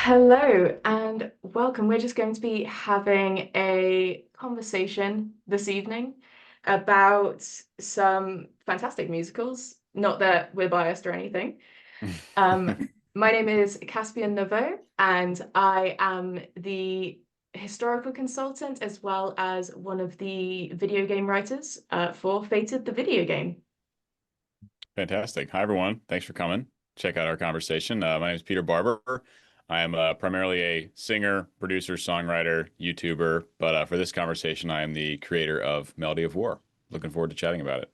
Hello and welcome. We're just going to be having a conversation this evening about some fantastic musicals. Not that we're biased or anything. Um, my name is Caspian Nouveu, and I am the historical consultant as well as one of the video game writers for Fated the video game. Fantastic. Hi, everyone. Thanks for coming. Check out our conversation. My name is Peter Barber. I am primarily a singer, producer, songwriter, YouTuber, but for this conversation, I am the creator of Melody of War. Looking forward to chatting about it.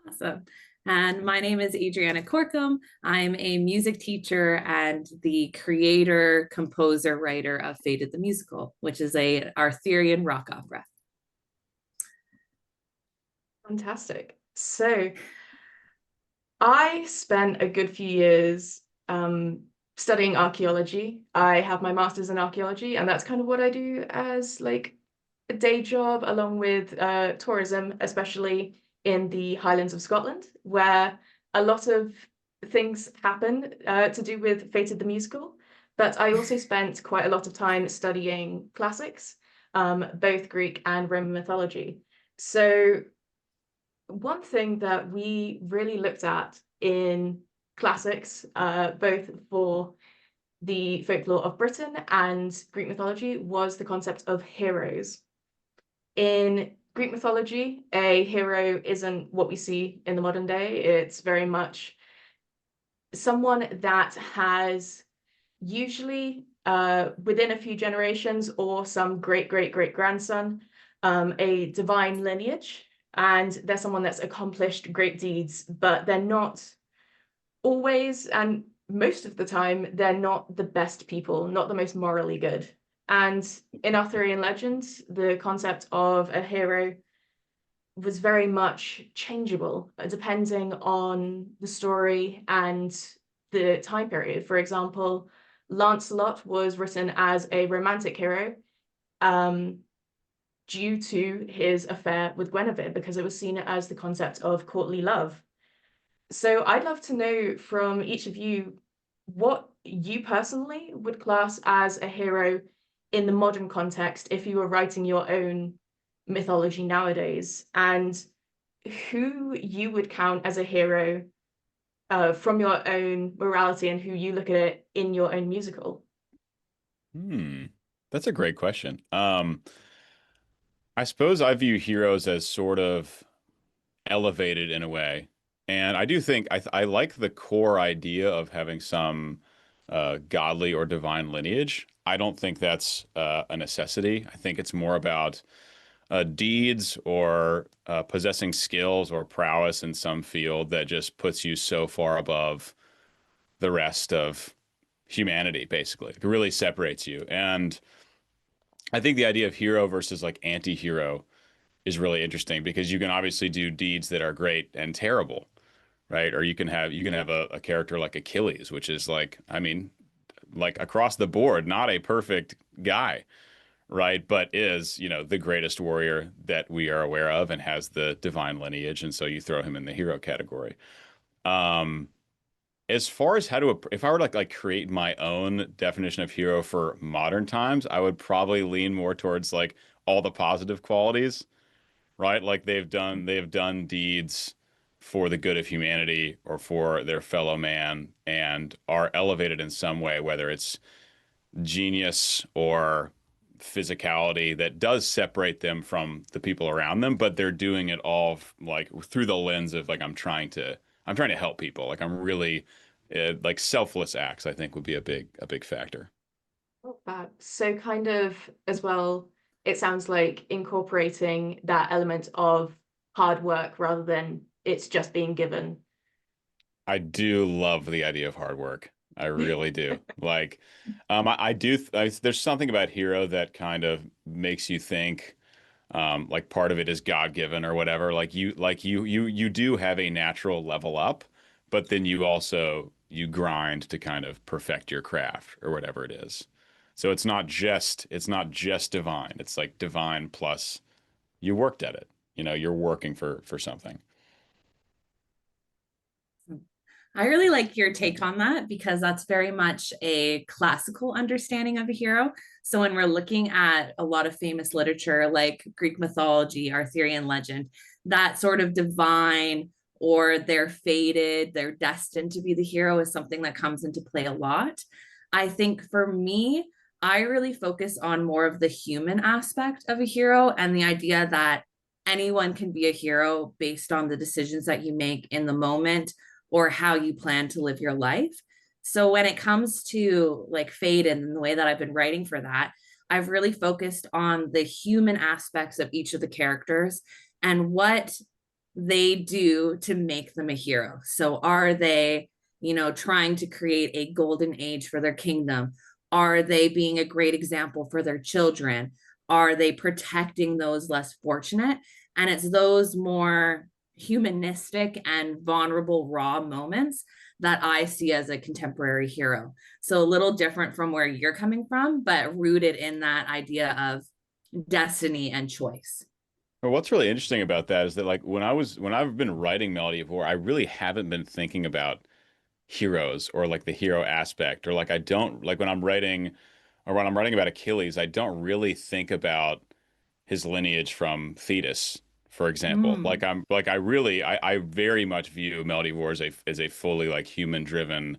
Awesome. And my name is Adriaana Corkum. I'm a music teacher and the creator, composer, writer of Fated the Musical, which is a Arthurian rock opera. Fantastic. So I spent a good few years studying archaeology. I have my master's in archaeology, and that's kind of what I do as like a day job, along with tourism, especially in the Highlands of Scotland, where a lot of things happen to do with Fated the Musical. But I also spent quite a lot of time studying classics, both Greek and Roman mythology. So one thing that we really looked at in classics, both for the folklore of Britain and Greek mythology, was the concept of heroes. In Greek mythology, a hero isn't what we see in the modern day. It's very much someone that has usually within a few generations or some great great great grandson, a divine lineage, and they're someone that's accomplished great deeds, but they're not always, and most of the time, they're not the best people, not the most morally good. And in Arthurian legends, the concept of a hero was very much changeable, depending on the story and the time period. For example, Lancelot was written as a romantic hero, um, due to his affair with Guinevere, because it was seen as the concept of courtly love. So I'd love to know from each of you what you personally would class as a hero in the modern context if you were writing your own mythology nowadays, and who you would count as a hero from your own morality and who you look at it in your own musical. Hmm, that's a great question. I suppose I view heroes as sort of elevated in a way, and I do think I like the core idea of having some godly or divine lineage. I don't think that's a necessity. I think it's more about deeds or possessing skills or prowess in some field that just puts you so far above the rest of humanity, basically. It really separates you. And I think the idea of hero versus like anti-hero is really interesting because you can obviously do deeds that are great and terrible, right? Or you can have a character like Achilles, which is like, I mean, like across the board, not a perfect guy, right? But is, the greatest warrior that we are aware of and has the divine lineage. And so you throw him in the hero category. Um, as far as if I were to like create my own definition of hero for modern times, I would probably lean more towards like all the positive qualities, right? Like they've done deeds for the good of humanity or for their fellow man and are elevated in some way, whether it's genius or physicality that does separate them from the people around them, but they're doing it all like through the lens of like I'm trying to help people. Like I'm really like selfless acts, I think would be a big factor. Not bad. So kind of as well, it sounds like incorporating that element of hard work rather than it's just being given. I do love the idea of hard work. I really do. Like, I do. There's something about Hero that kind of makes you think, like part of it is God-given or whatever. Like you do have a natural level up, but then you grind to kind of perfect your craft or whatever it is. So it's not just divine. It's like divine plus you worked at it. You're working for something. I really like your take on that because that's very much a classical understanding of a hero. So when we're looking at a lot of famous literature like Greek mythology, Arthurian legend, that sort of divine or they're fated, they're destined to be the hero is something that comes into play a lot. I think for me, I really focus on more of the human aspect of a hero and the idea that anyone can be a hero based on the decisions that you make in the moment or how you plan to live your life. So when it comes to like fate and the way that I've been writing for that, I've really focused on the human aspects of each of the characters and what they do to make them a hero. So are they, trying to create a golden age for their kingdom? Are they being a great example for their children? Are they protecting those less fortunate? And it's those more humanistic and vulnerable, raw moments that I see as a contemporary hero. So a little different from where you're coming from, but rooted in that idea of destiny and choice. Well, what's really interesting about that is that like when I've been writing Melody of War, I really haven't been thinking about heroes or like the hero aspect or like I don't like when I'm writing or when I'm writing about Achilles, I don't really think about his lineage from Thetis, for example. Mm. I very much view Melody of War as a fully like human driven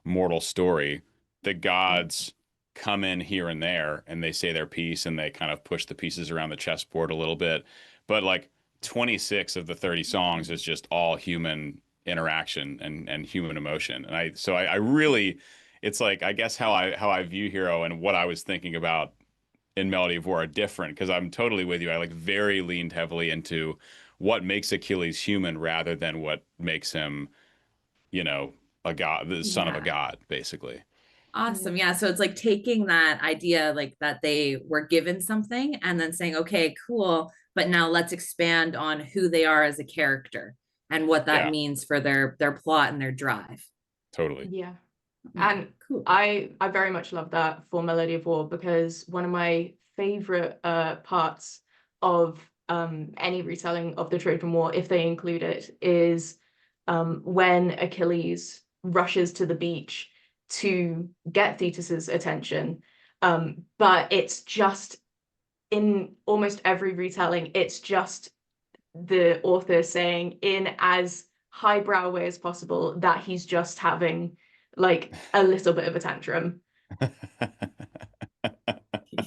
mortal story. The gods come in here and there and they say their piece and they kind of push the pieces around the chessboard a little bit. But like 26 of the 30 songs is just all human interaction and human emotion. And I really it's like I guess how I view Hero and what I was thinking about in Melody of War are different because I'm totally with you. I like very leaned heavily into what makes Achilles human rather than what makes him, you know, a god, the son of a Yeah. god, basically. Awesome. Yeah. So it's like taking that idea, like that they were given something and then saying, okay, cool. But now let's expand on who they are as a character and what that Yeah, means for their plot and their drive. totally. Yeah. Yeah, And cool. I very much love that for Melody of War because one of my favorite parts of any retelling of the Trojan War, if they include it, is when Achilles rushes to the beach to get Thetis's attention. But it's just in almost every retelling, it's just the author saying in as highbrow way as possible that he's just having like a little bit of a tantrum.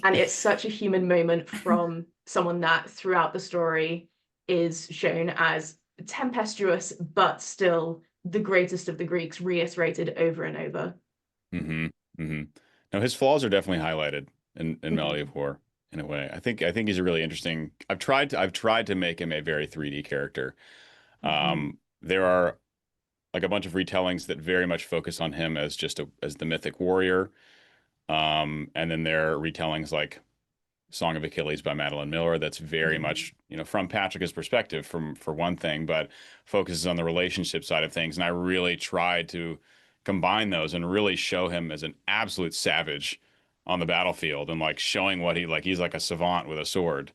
And it's such a human moment from someone that throughout the story is shown as tempestuous, but still the greatest of the Greeks, reiterated over and over. hmm hmm No, his flaws are definitely highlighted in Melody Mhm. of War in a way. I think he's a really interesting. I've tried to make him a very 3D character. Mhm. There are like a bunch of retellings that very much focus on him as just as the mythic warrior. And then there are retellings like Song of Achilles by Madeline Miller that's very Mhm. much, from Patrick's perspective from for one thing, but focuses on the relationship side of things. And I really tried to combine those and really show him as an absolute savage on the battlefield and like showing what he's like a savant with a sword,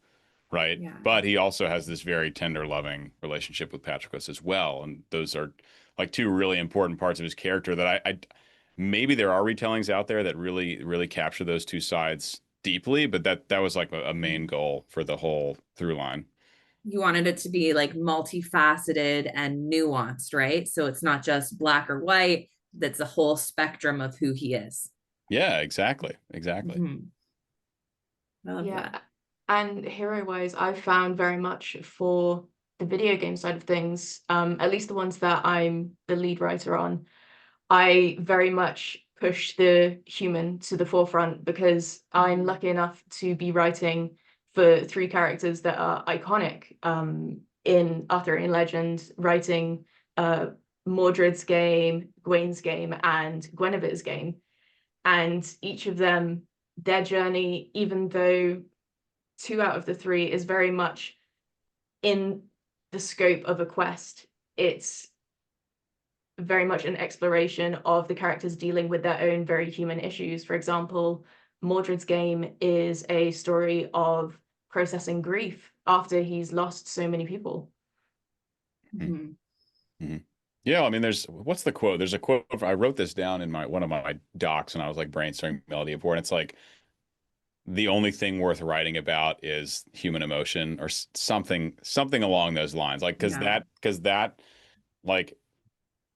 right? Yeah. But he also has this very tender, loving relationship with Patroclus as well. And those are like two really important parts of his character that I maybe there are retellings out there that really, really capture those two sides deeply, but that was like a main goal for the whole through line. You wanted it to be like multifaceted and nuanced, right? So it's not just black or white, that's a whole spectrum of who he is. Yeah, exactly. Exactly. Mhm. I love Yeah. that. And hero wise, I've found very much for the video game side of things, at least the ones that I'm the lead writer on, I very much push the human to the forefront because I'm lucky enough to be writing for three characters that are iconic in Arthurian legend, writing Mordred's game, Gwain's game, and Guinevere's game. And each of them, their journey, even though two out of the three is very much in the scope of a quest, it's very much an exploration of the characters dealing with their own very human issues. For example, Mordred's game is a story of processing grief after he's lost so many people. Mm-hmm. Mhm. Mm-hmm. Yeah, I mean, what's the quote? There's a quote. I wrote this down in one of my docs, and I was like brainstorming Melody of War, and it's like the only thing worth writing about is human emotion or something along those lines. Like, Yeah. because that like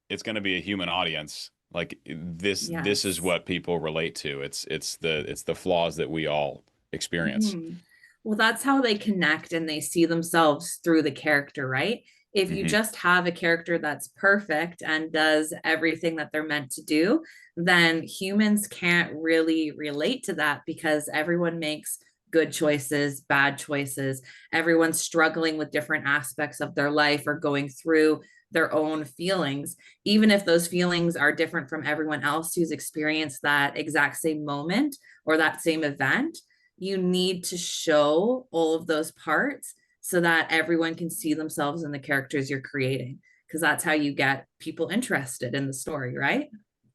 it's going to be a human audience. Like this is Yes. what people relate to. It's the flaws that we all experience. Mhm. Well, that's how they connect and they see themselves through the character, right? If you Hmm. just have a character that's perfect and does everything that they're meant to do, then humans can't really relate to that because everyone makes good choices, bad choices. Everyone's struggling with different aspects of their life or going through their own feelings, even if those feelings are different from everyone else who's experienced that exact same moment or that same event. You need to show all of those parts so that everyone can see themselves in the characters you're creating, because that's how you get people interested in the story, right?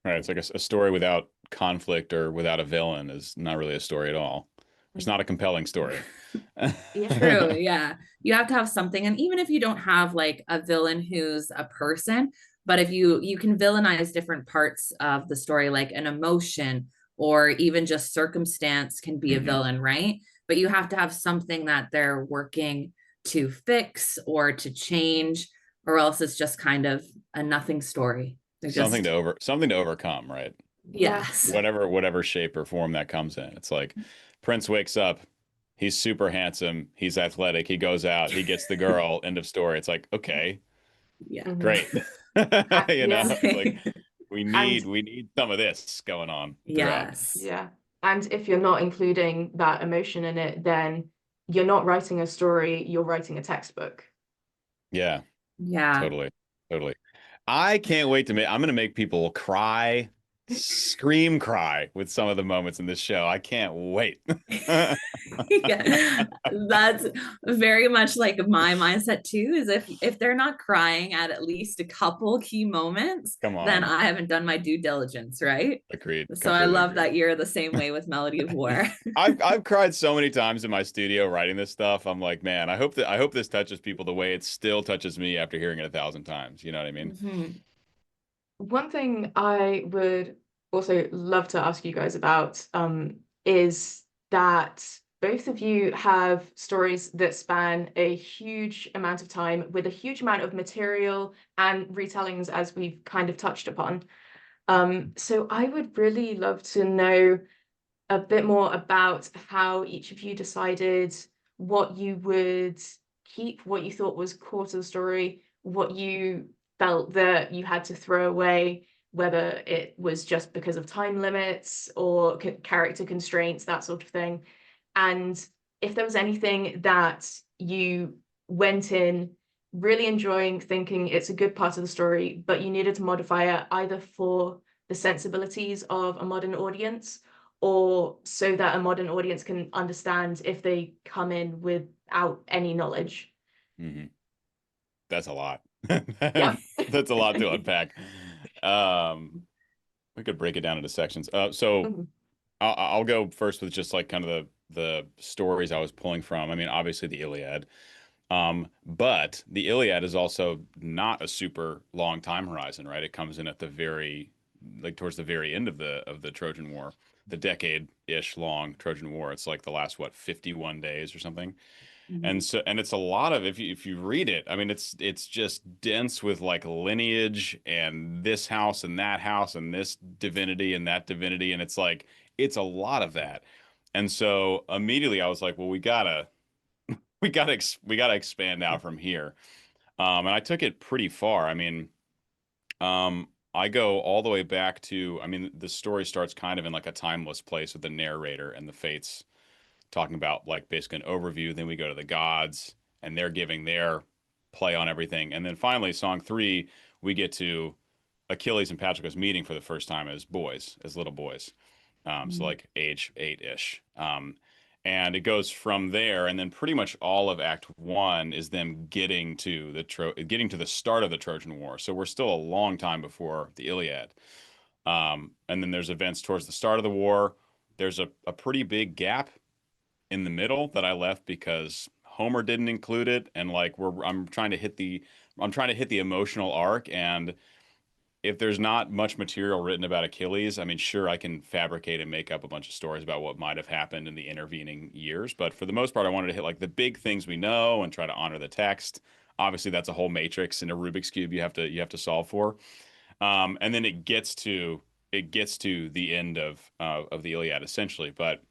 Right. It's like a story without conflict or without a villain is not really a story at all. It's not a compelling story. Yeah. True, yeah. You have to have something, and even if you don't have like a villain who's a person, but if you can villainize different parts of the story, like an emotion or even just circumstance can be a Hmm. villain, right? But you have to have something that they're working to fix or to change, or else it's just kind of a nothing story. They're just Something to overcome, right? Yeah. yes. Whatever shape or form that comes in. It's like Prince wakes up, he's super handsome, he's athletic, he goes out, he gets the girl, end of story. It's like, okay, Yeah. Mhm. great. You know, Yeah. it's like And we need some of this going on throughout. Yes. yeah. And if you're not including that emotion in it, then you're not writing a story, you're writing a textbook. Yeah, Yeah. totally. Totally. I can't wait I'm going to make people cry, scream cry with some of the moments in this show. I can't wait. Yeah, that's very much like my mindset too, is if they're not crying at least a couple key moments, Come then on. I haven't done my due diligence, right? Agreed. So I Completely love agreed. that you're the same way with Melody of War. I've cried so many times in my studio writing this stuff. I'm like, man, I hope this touches people the way it still touches me after hearing it 1,000 times. You know what I mean? Mhm. One thing I would also love to ask you guys about is that both of you have stories that span a huge amount of time with a huge amount of material and retellings, as we've kind of touched upon. So I would really love to know a bit more about how each of you decided what you would keep, what you thought was core to the story, what you felt that you had to throw away, whether it was just because of time limits or character constraints, that sort of thing. And if there was anything that you went in really enjoying, thinking it's a good part of the story, but you needed to modify it either for the sensibilities of a modern audience or so that a modern audience can understand if they come in without any knowledge. Hmm. That's a lot. Yeah. That's a lot to unpack. Um, we could break it down into sections. So Mhm. I'll go first with just like kind of the stories I was pulling from. I mean, obviously the Iliad. But the Iliad is also not a super long time horizon, right? It comes in at the like towards the very end of the Trojan War, the decade-ish long Trojan War. It's like the last, what, 51 days or something. Mhm. And it's a lot of if you read it, I mean it's just dense with like lineage and this house and this divinity and that divinity, and it's like it's a lot of that. And so immediately I was like, well, we gotta expand out from here. And I took it pretty far. I mean, I go all the way back to, I mean, the story starts kind of in like a timeless place with the narrator and the fates talking about like basically an overview. Then we go to the gods and they're giving their play on everything. And then finally, song three, we get to Achilles and Patroclus meeting for the first time as boys, as little boys. So Mhm. like age 8-ish. And it goes from there, and then pretty much all of Act One is them getting to the start of the Trojan War. So we're still a long time before the Iliad. And then there's events towards the start of the war. There's a pretty big gap in the middle that I left because Homer didn't include it, and like I'm trying to hit trying to hit the emotional arc, and if there's not much material written about Achilles, I mean, sure, I can fabricate and make up a bunch of stories about what might have happened in the intervening years. But for the most part, I wanted to hit like the big things we know and try to honor the text. Obviously, that's a whole matrix and a Rubik's cube you have to solve for. And then it gets to the end of the Iliad essentially. But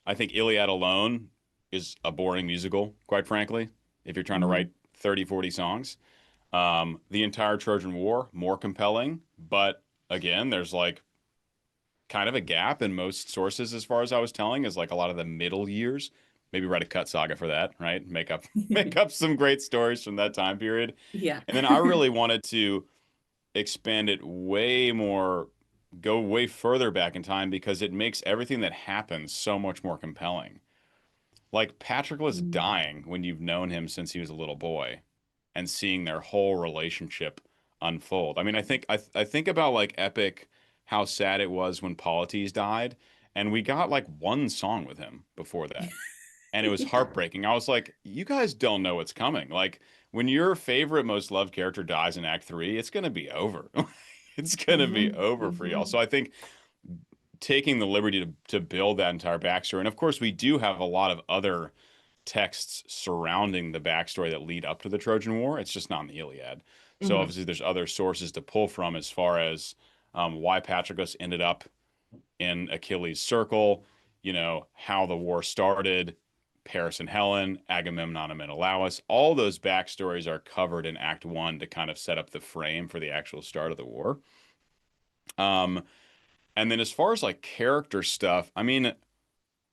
I think Iliad alone is a boring musical, quite frankly, if you're trying to Mhm. write 30, 40 songs. The entire Trojan War, more compelling, but again, there's like kind of a gap in most sources as far as I was telling, is like a lot of the middle years. Maybe write a cut saga for that, right? Make up some great stories from that time period. Yeah. And then I really wanted to expand it way more, go way further back in time because it makes everything that happens so much more compelling. Like Patroclus Mm. dying when you've known him since he was a little boy and seeing their whole relationship unfold. I mean, I think about like Epic, how sad it was when Polites died, and we got like one song with him before that. And it was Yeah. heartbreaking. I was like, you guys don't know what's coming. Like when your favorite most loved character dies in Act 3, it's gonna be over. It's gonna be Mhm. over for y'all. Mhm. So I think taking the liberty to build that entire backstory. And of course, we do have a lot of other texts surrounding the backstory that lead up to the Trojan War. It's just not in the Iliad. So Mhm. obviously, there's other sources to pull from as far as why Patroclus ended up in Achilles' circle, you know, how the war started, Paris and Helen, Agamemnon and Menelaus. All those backstories are covered in Act 1 to kind of set up the frame for the actual start of the war. Um, and then as far as like character stuff, I mean,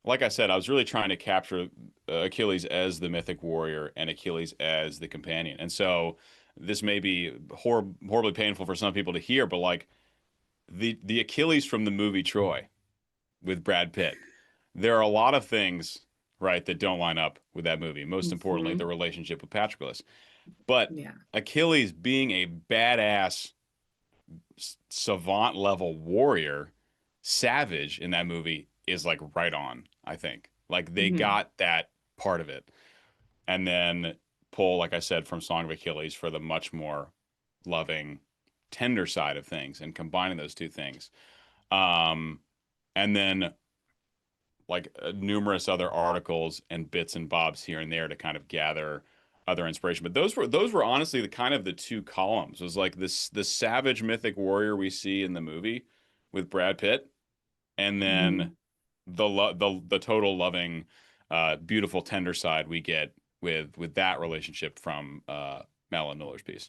like I said, I was really trying to capture Achilles as the mythic warrior and Achilles as the companion. And so this may be horribly painful for some people to hear, but like the Achilles from the movie Troy with Brad Pitt, there are a lot of things, right, that don't line up with that movie. Most importantly, the Mhm. relationship with Patroclus. But Yeah. Achilles being a badass savant level warrior, savage in that movie is like right on, I think. Like they Mhm. got that part of it. And then pull, like I said, from Song of Achilles for the much more loving, tender side of things and combining those two things. Um, and then like numerous other articles and bits and bobs here and there to kind of gather other inspiration. But those were honestly the kind of the two columns. It was like the savage mythic warrior we see in the movie with Brad Pitt, and then Mhm. the total loving, beautiful tender side we get with that relationship from Madeline Miller's piece.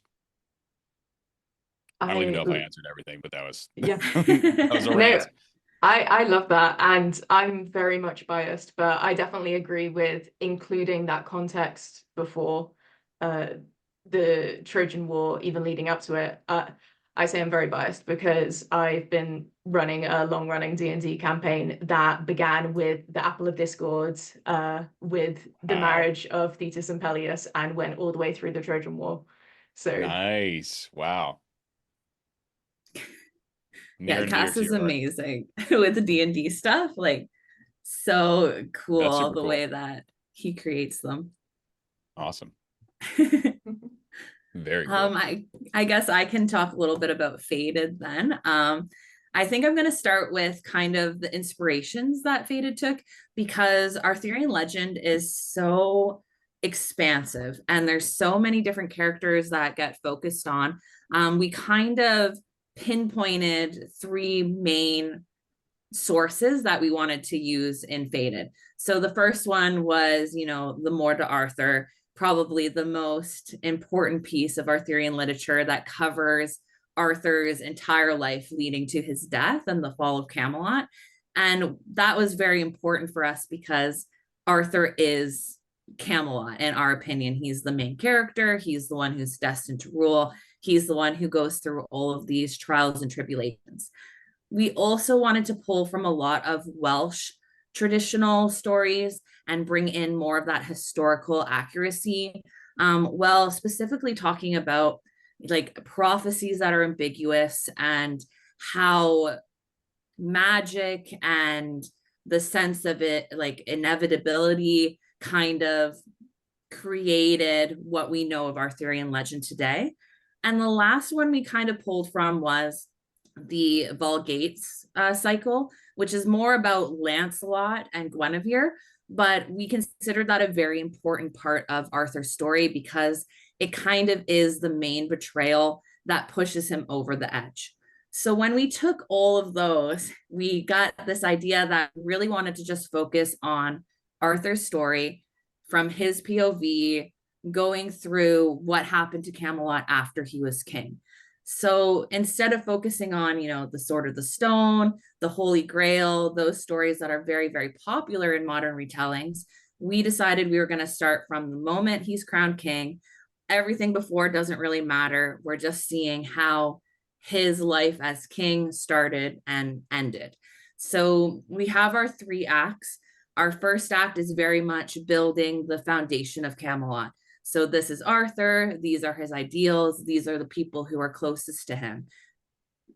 I don't even I know if I answered everything, but that was Yeah. that was a No, rant. I love that, and I'm very much biased, but I definitely agree with including that context before uh the Trojan War, even leading up to it. I say I'm very biased because I've been running a long-running D&D campaign that began with the Apple of Discord, with the Wow. marriage of Thetis and Peleus, and went all the way through the Trojan War. So Nice. Wow. Near Yeah, and dear Cass to is your heart. amazing with the D&D stuff. Like so That's cool super the cool. way that he creates them. Awesome. mhm. Very Um, cool. I I guess I can talk a little bit about Faded then. I think I'm going to start with kind of the inspirations that Faded took because Arthurian legend is so expansive and there's so many different characters that get focused on. We kind of pinpointed three main sources that we wanted to use in Faded. So the first one was, you know, the More to Arthur, probably the most important piece of Arthurian literature that covers Arthur's entire life leading to his death and the fall of Camelot. And that was very important for us because Arthur is Camelot, in our opinion. He's the main character, he's the one who's destined to rule, he's the one who goes through all of these trials and tribulations. We also wanted to pull from a lot of Welsh traditional stories and bring in more of that historical accuracy. Well, specifically talking about like prophecies that are ambiguous and how magic and the sense of it, like inevitability, kind of created what we know of Arthurian legend today. And the last one we kind of pulled from was the Vulgates cycle, which is more about Lancelot and Guinevere, but we considered that a very important part of Arthur's story because it kind of is the main betrayal that pushes him over the edge. So when we took all of those, we got this idea that we really wanted to just focus on Arthur's story from his POV, going through what happened to Camelot after he was king. So instead of focusing on, the Sword of the Stone, the Holy Grail, those stories that are very, very popular in modern retellings, we decided we were going to start from the moment he's crowned king. Everything before doesn't really matter. We're just seeing how his life as king started and ended. So we have our 3 acts. Our first act is very much building the foundation of Camelot. So this is Arthur, these are his ideals, these are the people who are closest to him.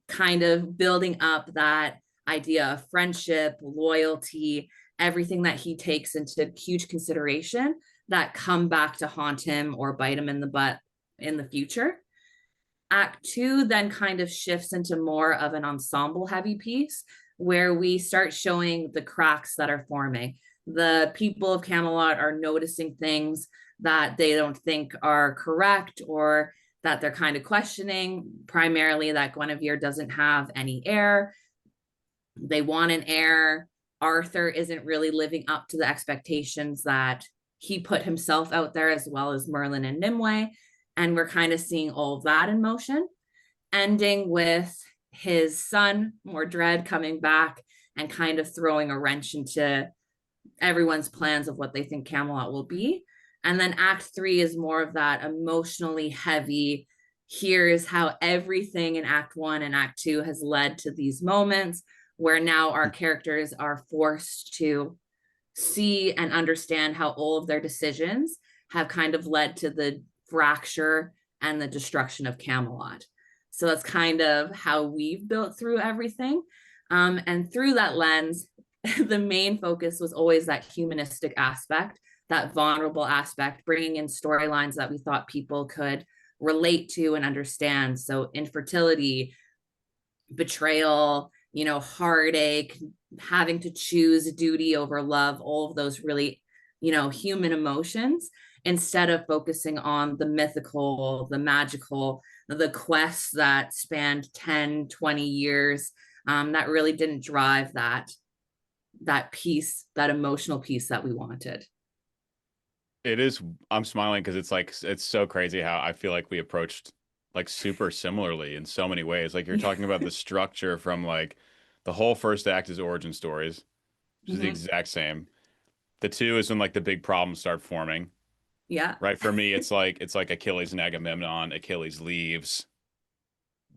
Kind of building up that idea of friendship, loyalty, everything that he takes into huge consideration that come back to haunt him or bite him in the butt in the future. Act 2 then kind of shifts into more of an ensemble heavy piece where we start showing the cracks that are forming. The people of Camelot are noticing things that they don't think are correct or that they're kind of questioning, primarily that Guinevere doesn't have any heir. They want an heir. Arthur isn't really living up to the expectations that he put himself out there, as well as Merlin and Nimue. And we're kind of seeing all of that in motion, ending with his son, Mordred, coming back and kind of throwing a wrench into everyone's plans of what they think Camelot will be. And then Act 3 is more of that emotionally heavy. Here's how everything in Act 1 and Act 2 has led to these moments where now our characters are forced to see and understand how all of their decisions have kind of led to the fracture and the destruction of Camelot. So that's kind of how we've built through everything. And through that lens, the main focus was always that humanistic aspect, that vulnerable aspect, bringing in storylines that we thought people could relate to and understand. So infertility, betrayal, heartache, having to choose duty over love, all of those really, human emotions, instead of focusing on the mythical, the magical, the quests that spanned 10, 20 years, that really didn't drive that piece, that emotional piece that we wanted. It is. I'm smiling because it's so crazy how I feel like we approached like super similarly in so many ways. Like you're talking about the structure from like the whole first act is origin stories, which is the exact same. The 2 is when like the big problems start forming. Yeah. Right. For me, it's like Achilles and Agamemnon. Achilles leaves.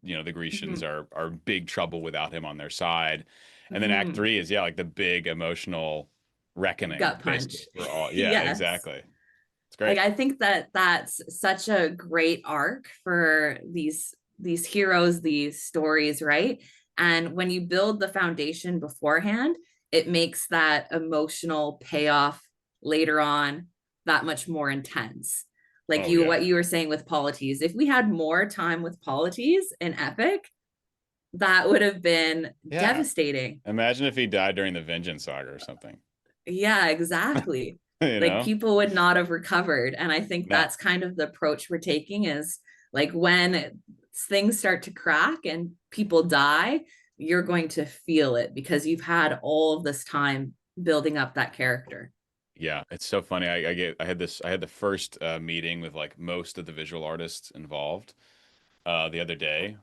The Grecians are big trouble without him on their side. And then Act 3 is like the big emotional reckoning. Gut punch. For all. Yeah, Yes. exactly. It's great. Like I think that that's such a great arc for these heroes, these stories, right? And when you build the foundation beforehand, it makes that emotional payoff later on that much more intense. Like what you were saying with Polites, if we had more time with Polites in Epic, that would have been devastating. Imagine if he died during the Vengeance Saga or something. Yeah, exactly. Like people would not have recovered. And I think that's kind of the approach we're taking, is like when things start to crack and people die, you're going to feel it because you've had all of this time building up that character. Yeah, it's so funny. I had the first meeting with like most of the visual artists involved the other day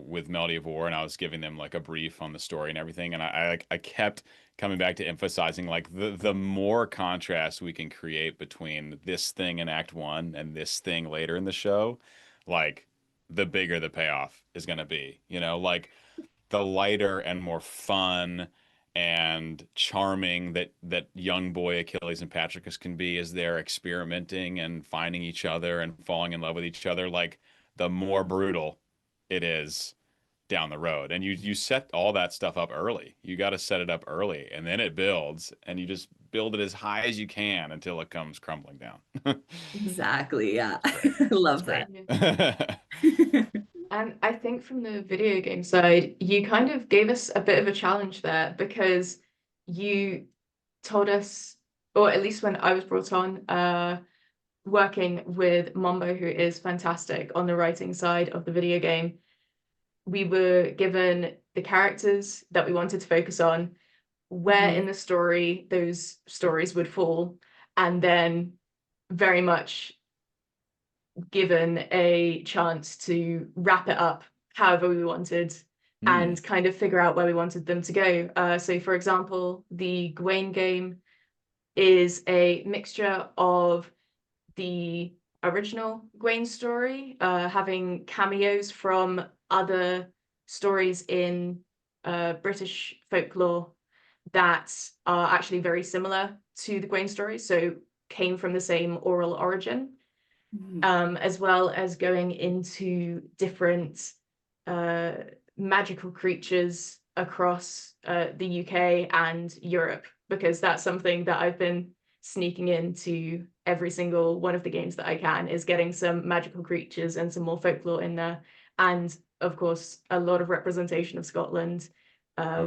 with Melody of War, and I was giving them like a brief on the story and everything, and I kept coming back to emphasizing like the more contrast we can create between this thing in Act 1 and this thing later in the show, like the bigger the payoff is going to be. Like the lighter and more fun and charming that young boy Achilles and Patroclus can be as they're experimenting and finding each other and falling in love with each other, like the more brutal it is down the road. And you set all that stuff up early. You got to set it up early, and then it builds, and you just build it as high as you can until it comes crumbling down. Exactly. Yeah. It's great. I love It's that. great. And I think from the video game side, you kind of gave us a bit of a challenge there because you told us, or at least when I was brought on, working with Mombo, who is fantastic on the writing side of the video game, we were given the characters that we wanted to focus on, where in the story those stories would fall, and then very much given a chance to wrap it up however we wanted and kind of figure out where we wanted them to go. So for example, the Gawain game is a mixture of the original Gawain story, having cameos from other stories in British folklore that are actually very similar to the Gawain story, so came from the same oral origin, as well as going into different magical creatures across the UK and Europe, because that's something that I've been sneaking into every single one of the games that I can, is getting some magical creatures and some more folklore in there. And of course, a lot of representation of Scotland,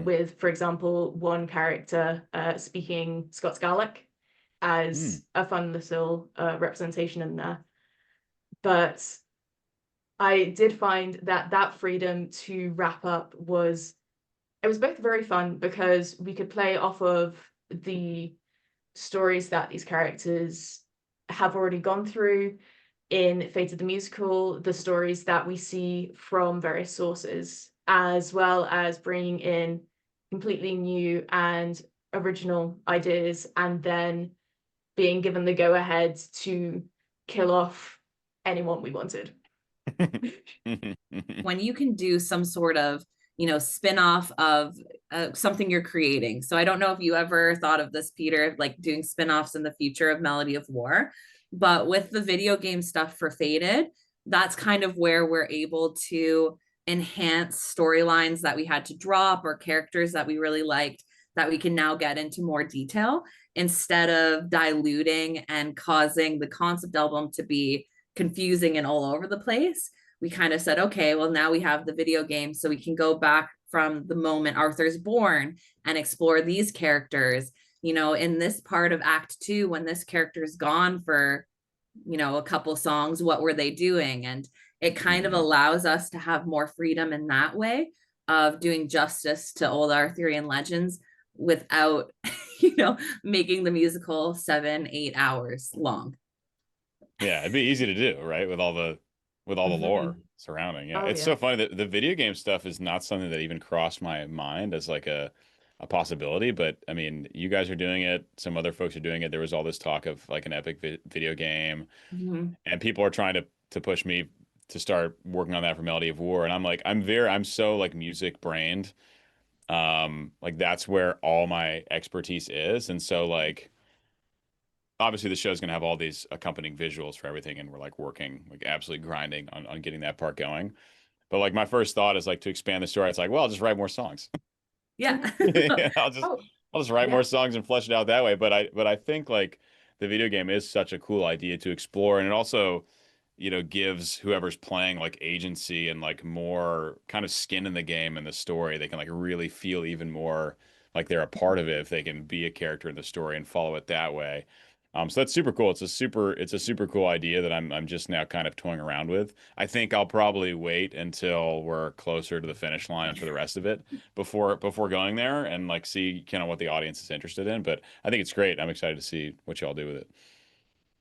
with, for example, one character speaking Scots Gaelic as a fun little representation in there. But I did find that that freedom to wrap up was, it was both very fun because we could play off of the stories that these characters have already gone through in Fate of the Musical, the stories that we see from various sources, as well as bringing in completely new and original ideas, and then being given the go-ahead to kill off anyone we wanted. When you can do some sort of, spin-off of something you're creating. So I don't know if you ever thought of this, Peter, like doing spin-offs in the future of Melody of War, but with the video game stuff for Fated, that's kind of where we're able to enhance storylines that we had to drop, or characters that we really liked that we can now get into more detail, instead of diluting and causing the concept album to be confusing and all over the place. We kind of said, okay, well, now we have the video game, so we can go back from the moment Arthur's born and explore these characters. In this part of Act 2, when this character is gone for, a couple songs, what were they doing? And it kind of allows us to have more freedom in that way of doing justice to old Arthurian legends without, making the musical 7-8 hours long. Yeah, it'd be easy to do, right? With all the lore surrounding. Yeah. It's so funny that the video game stuff is not something that even crossed my mind as like a possibility, but I mean, you guys are doing it, some other folks are doing it. There was all this talk of like an epic video game, and people are trying to push me to start working on that for Melody of War, and I'm like, I'm so like music brained. Like that's where all my expertise is, and so like obviously the show's going to have all these accompanying visuals for everything, and we're like working like absolutely grinding on getting that part going. But like my first thought is like to expand the story. It's like, well, I'll just write more songs. Yeah. I'll just write more songs and flesh it out that way. But I think like the video game is such a cool idea to explore, and it also, gives whoever's playing like agency and like more kind of skin in the game and the story. They can like really feel even more like they're a part of it if they can be a character in the story and follow it that way. So that's super cool. It's a super cool idea that I'm just now kind of toying around with. I think I'll probably wait until we're closer to the finish line for the rest of it before going there and like see kind of what the audience is interested in. But I think it's great. I'm excited to see what y'all do with it.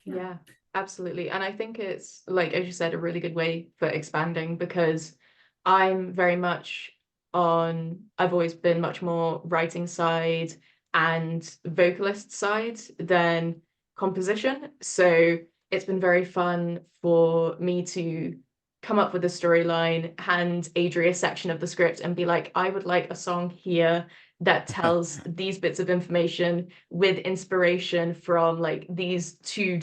Yeah, absolutely. And I think it's, like, as you said, a really good way for expanding, because I'm very much I've always been much more writing side and vocalist side than composition. So it's been very fun for me to come up with a storyline, hand Adri a section of the script and be like, I would like a song here that tells these bits of information with inspiration from like these two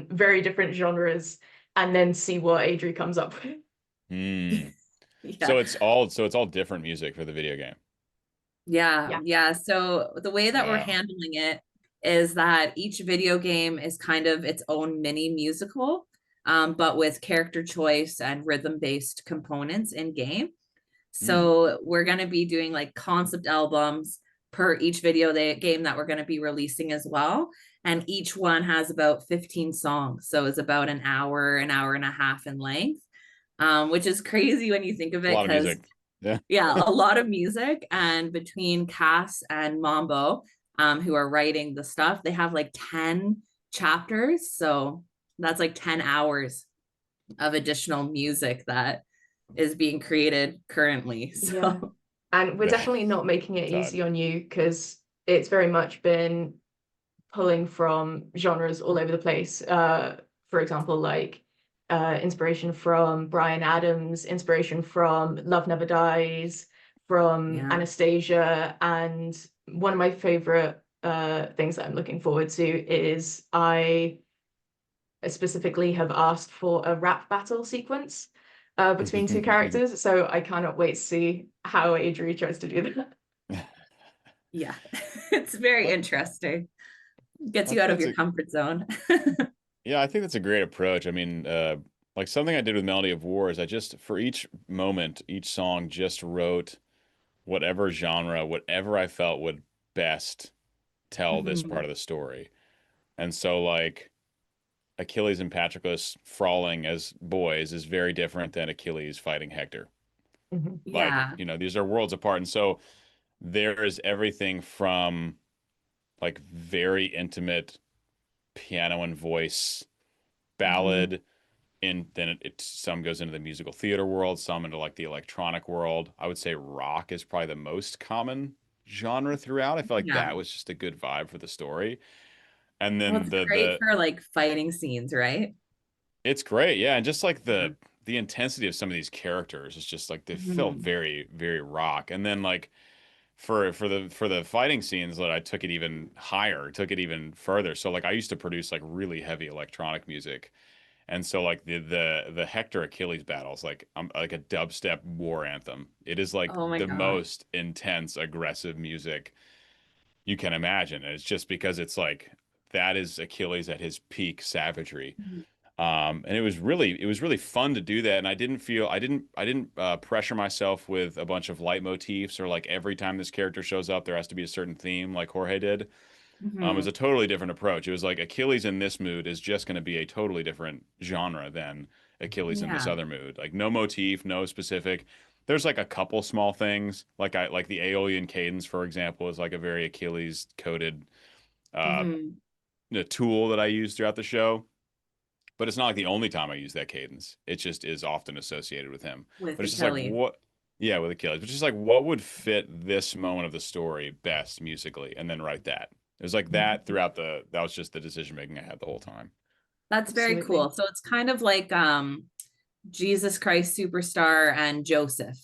very different genres, and then see what Adri comes up with. Yeah. So it's all different music for the video game. Yeah. So the way that we're Wow. handling it is that each video game is kind of its own mini musical, but with character choice and rhythm-based components in game. So we're going to be doing like concept albums per each game that we're going to be releasing as well. And each one has about 15 songs. So it's about an hour and a half in length, which is crazy when you think of A it, lot of because music. Yeah. yeah, a lot of music. And between Cass and MoW, who are writing the stuff, they have like 10 chapters. So that's like 10 hours of additional music that is being created currently. So Yeah. And we're definitely not making it easy on you, because it's very much been pulling from genres all over the place. For example, like inspiration from Bryan Adams, inspiration from Love Never Dies, from yeah. Anastasia. And one of my favorite things that I'm looking forward to is I specifically have asked for a rap battle sequence between two characters. So I cannot wait to see how Adri tries to do that. Yeah. It's very That- interesting. Gets you out of that's your comfort zone. Yeah, I think that's a great approach. I mean, like something I did with Melody of War is I just, for each moment, each song, just wrote whatever genre, whatever I felt would best tell this part Mhm. of the story. And so, like, Achilles and Patroclus brawling as boys is very different than Achilles fighting Hector. Mhm. Like, Yeah. these are worlds apart. And so there is everything from like very intimate piano and voice Mhm. ballad, and then some goes into the musical theater world, some into like the electronic world. I would say rock is probably the most common genre throughout. I feel like Yeah. that was just a good vibe for the story. And Well, then it's great the for like fighting scenes, right? it's great, yeah, and just like Yeah. the intensity of some of these characters is just like they felt Mhm. very very rock. And then like for the fighting scenes, that I took it even higher, took it even further. So like I used to produce like really heavy electronic music. And so like the Hector Achilles battles, like like a dubstep war anthem. It is like Oh my the gosh. most intense, aggressive music you can imagine. And it's just because it's like that is Achilles at his peak savagery. Mhm. And it was really fun to do that. And I didn't pressure myself with a bunch of leitmotifs, or like every time this character shows up, there has to be a certain theme like Jorge did. It was Mhm. a totally different approach. It was like Achilles in this mood is just going to be a totally different genre than Achilles in this Yeah. other mood. Like no motif, no specific. There's like a couple small things, like the Aeolian cadence, for example, is like a very Achilles coded uh, Mhm. tool that I use throughout the show. But it's not like the only time I use that cadence. It just is often associated with him. With But it's just like Achilles. what, yeah, with Achilles. But just like what would fit this moment of the story best musically, and then write that. It was like that throughout that was just the decision making I had the whole time. That's very Absolutely. cool. So it's kind of like Jesus Christ Superstar and Joseph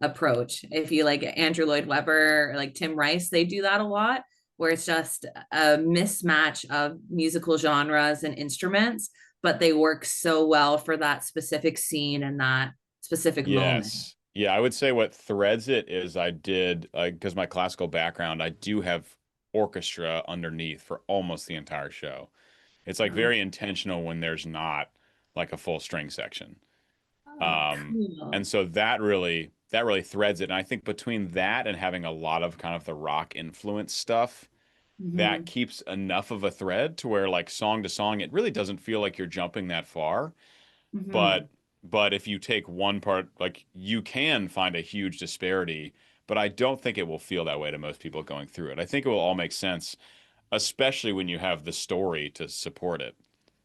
approach. If you like Andrew Lloyd Webber or like Tim Rice, they do that a lot, where it's just a mismatch of musical genres and instruments, but they work so well for that specific scene and that specific moment. Yes. Yeah, I would say what threads it is I did, because my classical background, I do have orchestra underneath for almost the entire show. It's like Oh, very intentional when there's not like a full string section. oh, Um, cool. and so that really threads it. And I think between that and having a lot of kind of the rock influence stuff, that Mhm. keeps enough of a thread to where like song to song, it really doesn't feel like you're jumping that far. Mhm. But if you take one part, like you can find a huge disparity, but I don't think it will feel that way to most people going through it. I think it will all make sense, especially when you have the story to support it.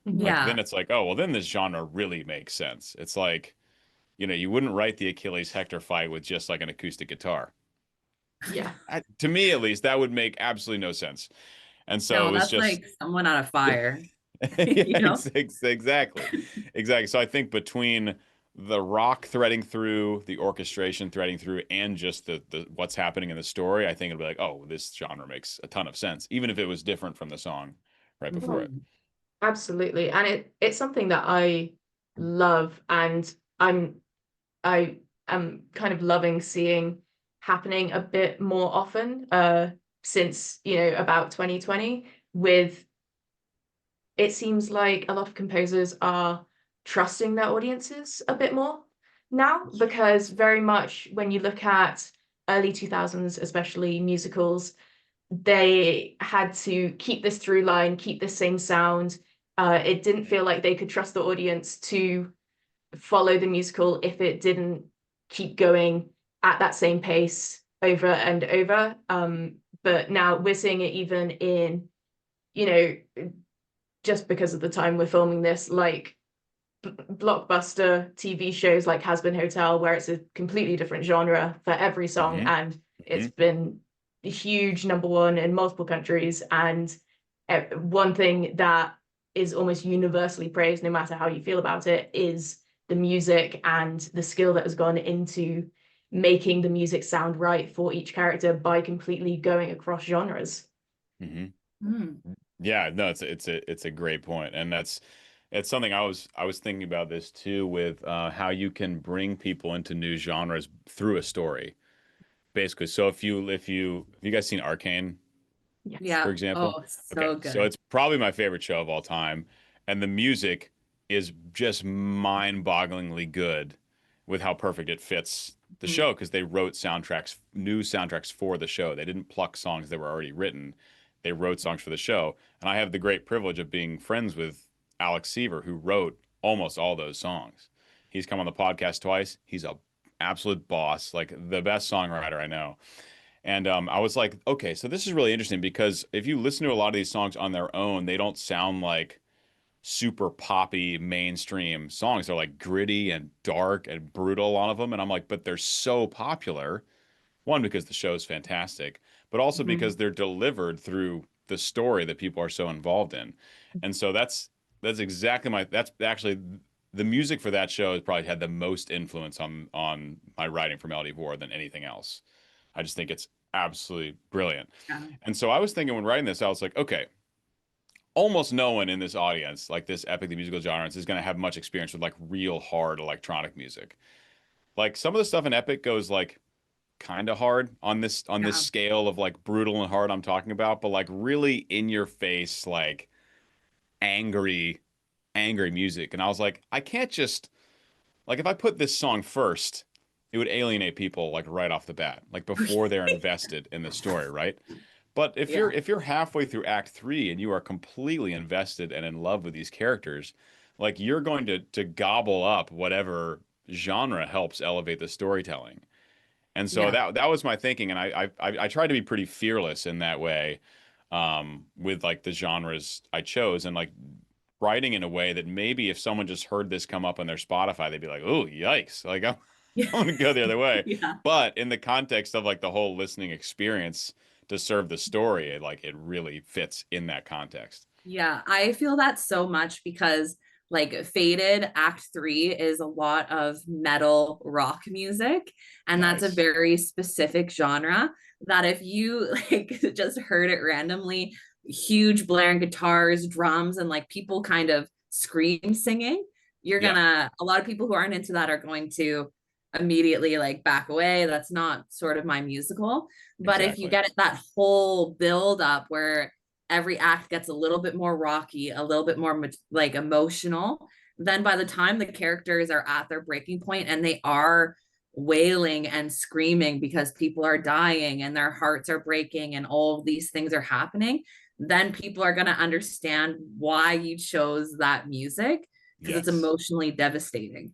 Mhm. Like Yeah. then it's like, oh, well, then this genre really makes sense. It's like, you wouldn't write the Achilles Hector fight with just like an acoustic guitar. Yeah. To me, at least, that would make absolutely no sense. And so it No, was that's just, like someone on a fire, yeah, you know? exactly, exactly. So I think between the rock threading through, the orchestration threading through, and just the what's happening in the story, I think it'll be like, oh, this genre makes a ton of sense, even if it was different from the song right before it. Mhm. Absolutely. And it's something that I love, and I am kind of loving seeing happening a bit more often since, you know, about 2020, with it seems like a lot of composers are trusting their audiences a bit more now, because very much when you look at early 2000s, especially musicals, they had to keep this through line, keep the same sound. It didn't feel like they could trust the audience to follow the musical if it didn't keep going at that same pace over and over. But now we're seeing it even in, you know, just because of the time we're filming this, like blockbuster TV shows like Has Been Hotel, where it's a completely different genre for every song, and it's been a huge #1 in multiple countries. And one thing that is almost universally praised, no matter how you feel about it, is the music and the skill that has gone into making the music sound right for each character by completely going across genres. Yeah, no, it's a great point, and it's something I was thinking about this too, with how you can bring people into new genres through a story, basically. So if you guys seen Arcane, Yes. Yeah. for example? Oh, so Okay, good. so it's probably my favorite show of all time, and the music is just mind-bogglingly good with how perfect it fits the show, because they wrote new soundtracks for the show. They didn't pluck songs that were already written. They wrote songs for the show, and I have the great privilege of being friends with Alex Seaver, who wrote almost all those songs. He's come on the podcast twice. He's a absolute boss, like the best songwriter I know. And I was like, okay, so this is really interesting, because if you listen to a lot of these songs on their own, they don't sound like super poppy mainstream songs. They're like gritty and dark and brutal, a lot of them. And I'm like, but they're so popular. One, because the show is fantastic, but also because they're delivered through the story that people are so involved in. And so that's exactly that's actually the music for that show has probably had the most influence on my writing for Melody of War than anything else. I just think it's absolutely brilliant. Yeah. And so I was thinking when writing this, I was like, okay, almost no one in this audience, like this epic the musical genre, is going to have much experience with like real hard electronic music. Like some of the stuff in Epic goes like kind of hard on this scale of like brutal and hard I'm talking about, but like really in your face, like angry, angry music. And I was like, I can't just like if I put this song first, it would alienate people like right off the bat, like before they're invested in the story, right? But Yeah. if you're halfway through Act 3 and you are completely invested and in love with these characters, like you're going to gobble up whatever genre helps elevate the storytelling. And so Yeah. that was my thinking, and I tried to be pretty fearless in that way, with like the genres I chose, and like writing in a way that maybe if someone just heard this come up on their Spotify, they'd be like, "Oh, yikes!" Like Yeah. I'm gonna go the other way. Yeah. But in the context of like the whole listening experience to serve the story, it really fits in that context. Yeah, I feel that so much because like Faded Act 3 is a lot of metal rock music, and that's a Nice. very specific genre that if you like just heard it randomly, huge blaring guitars, drums, and like people kind of scream singing, you're Yeah, gonna a lot of people who aren't into that are going to immediately like back away. That's not sort of my musical. But if you exactly. get it that whole build up where every act gets a little bit more rocky, a little bit more like emotional, then by the time the characters are at their breaking point and they are wailing and screaming because people are dying and their hearts are breaking and all of these things are happening, then people are going to understand why you chose that music, because it's Yes. emotionally devastating.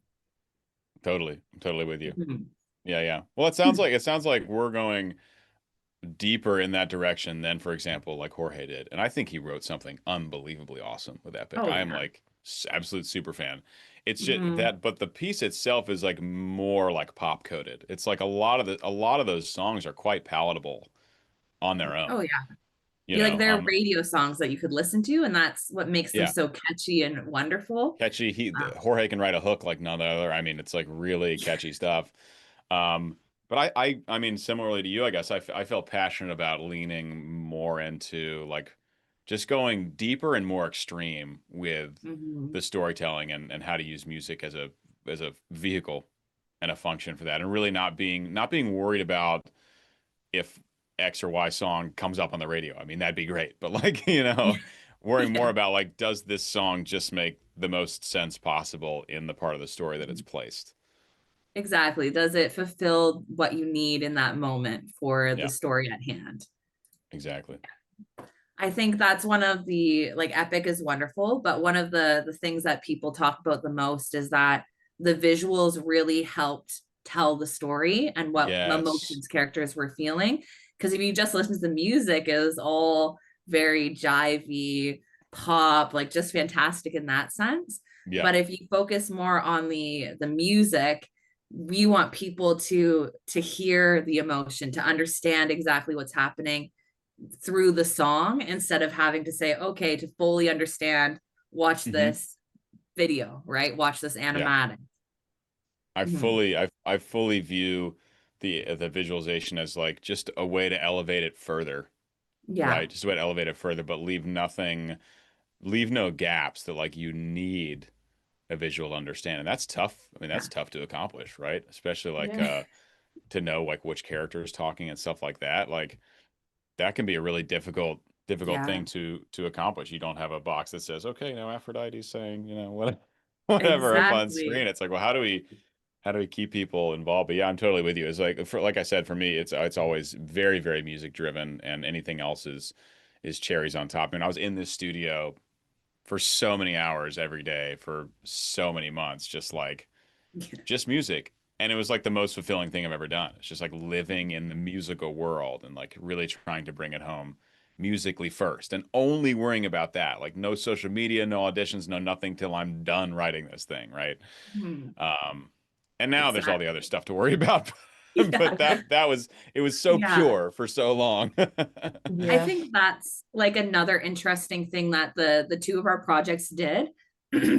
Totally. I'm totally with you. Mhm. Yeah, yeah. Well, it sounds like we're going deeper in that direction than, for example, like Jorge did. And I think he wrote something unbelievably awesome with Epic. Oh I am yeah. like absolute super fan. It's just Mhm. that, but the piece itself is like more like pop coded. It's like a lot of those songs are quite palatable on their Oh own. yeah. You You like know, they're radio songs that you could listen to, and that's what makes them yeah, so catchy and wonderful. catchy. Uh, Jorge can write a hook like none other. I mean, it's like really catchy stuff. But I mean, similarly to you, I guess I felt passionate about leaning more into like just going deeper and more extreme with mhm. the storytelling and how to use music as a vehicle. and a function for that, and really not being worried about if X or Y song comes up on the radio. I mean, that'd be great, but like, worrying more Yeah, about like, does this song just make the most sense possible in the part of the story that it's placed? exactly. Does it fulfill what you need in that moment for the Yeah, story at hand? exactly. I think that's one of the, like, epic is wonderful, but one of the things that people talk about the most is that the visuals really helped tell the story and what Yes. emotions characters were feeling. Because if you just listen to the music, it was all very jivey, pop, like just fantastic in that sense. Yeah. But if you focus more on the music, we want people to hear the emotion, to understand exactly what's happening through the song instead of having to say, okay, to fully understand, watch Hmm. this video, right? Watch this Yeah. animatic. Mhm. I fully view the visualization as like just a way to elevate it further, Yeah. right? Just a way to elevate it further, but leave no gaps that like you need a visual to understand. And that's tough. I mean, Yeah. that's tough to accomplish, right? Especially like Yeah. to know like which character is talking and stuff like that. Like that can be a really difficult Yeah. thing to accomplish. You don't have a box that says, okay, now Aphrodite's saying, what whatever up on Exactly. screen. It's like, well, how do we keep people involved? But yeah, I'm totally with you. It's like I said, for me, it's always very, very music driven, and anything else is cherries on top. I mean, I was in this studio for so many hours every day for so many months, just music. And it was like the most fulfilling thing I've ever done. It's just like living in the musical world and like really trying to bring it home musically first and only worrying about that. Like no social media, no auditions, no nothing till I'm done writing this thing, right? Mhm. Um, and now there's all the other Exactly. stuff to worry about. Yeah. But that was it was so Yeah. pure for so long. I Yeah. think that's like another interesting thing that the two of our projects did.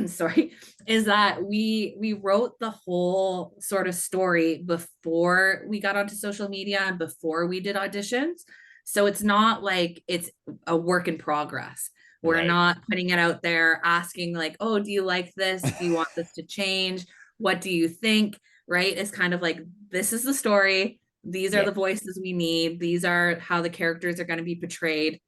Sorry, is that we wrote the whole sort of story before we got onto social media and before we did auditions. So it's not like it's a work in progress. We're Right. not putting it out there asking like, "Oh, do you like this? Do you want this to change? What do you think?" Right? It's kind of like, this is the story, these are the Yep. voices we need, these are how the characters are going to be portrayed,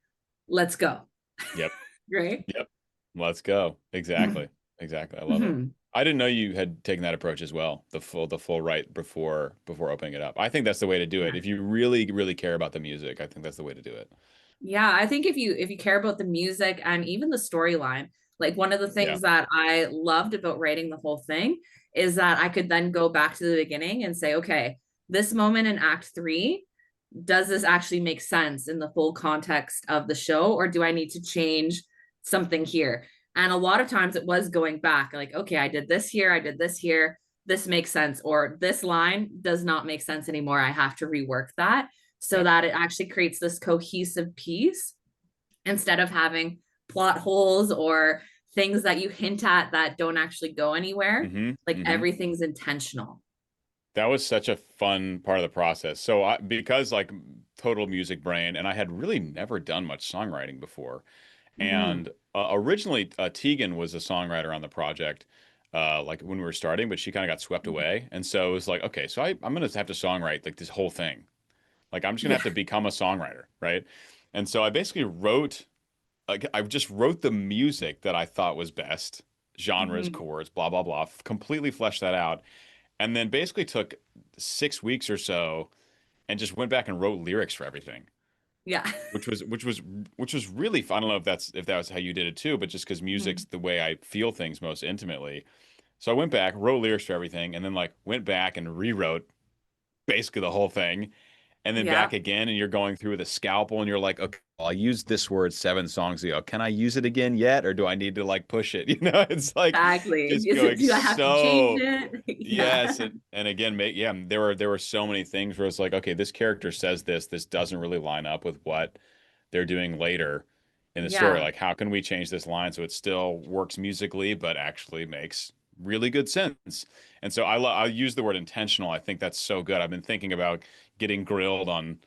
let's go. Yep. Right. Yep. Let's go. Exactly. Exactly. I love it. Mhm. I didn't know you had taken that approach as well, the full right before opening it up. I think that's the way to do it. Yeah. If you really, really care about the music, I think that's the way to do it. Yeah, I think if you care about the music and even the storyline, like one of the Yeah. things that I loved about writing the whole thing is that I could then go back to the beginning and say, okay, this moment in act 3, does this actually make sense in the full context of the show, or do I need to change something here? And a lot of times it was going back, like, okay, I did this here, I did this here, this makes sense, or this line does not make sense anymore, I have to rework that, so Yep. that it actually creates this cohesive piece instead of having plot holes or things that you hint at that don't actually go anywhere. Mm-hmm. Like Mm-hmm. everything's intentional. That was such a fun part of the process. So because like total music brain, and I had really never done much songwriting before. Mm-hmm. And originally, Tegan was a songwriter on the project, like when we were starting, but she kind of got swept away. And so it was like, okay, so I'm gonna have to songwrite like this whole thing. Like I'm just gonna have Yeah. to become a songwriter, right? And so I basically I just wrote the music that I thought was best, genres, Mm-hmm. chords, blah blah blah, completely fleshed that out, and then basically took 6 weeks or so and just went back and wrote lyrics for everything, Yeah. which was really fun. I don't know if that was how you did it too, but just because music's Mhm. the way I feel things most intimately. So I went back, wrote lyrics for everything, and then like went back and rewrote basically the whole thing, and then back Yeah. again, and you're going through with a scalpel, and you're like, okay, well, I used this word 7 songs ago. Can I use it again yet, or do I need to like push it? It's like Exactly. just going Do I have to change so. it? Yeah. Yes, and again, yeah, there were so many things where it's like, okay, this character says this doesn't really line up with what they're doing later in the story. Yeah. Like, how can we change this line so it still works musically, but actually makes really good sense? And so I use the word intentional. I think that's so good. I've been thinking about getting grilled on,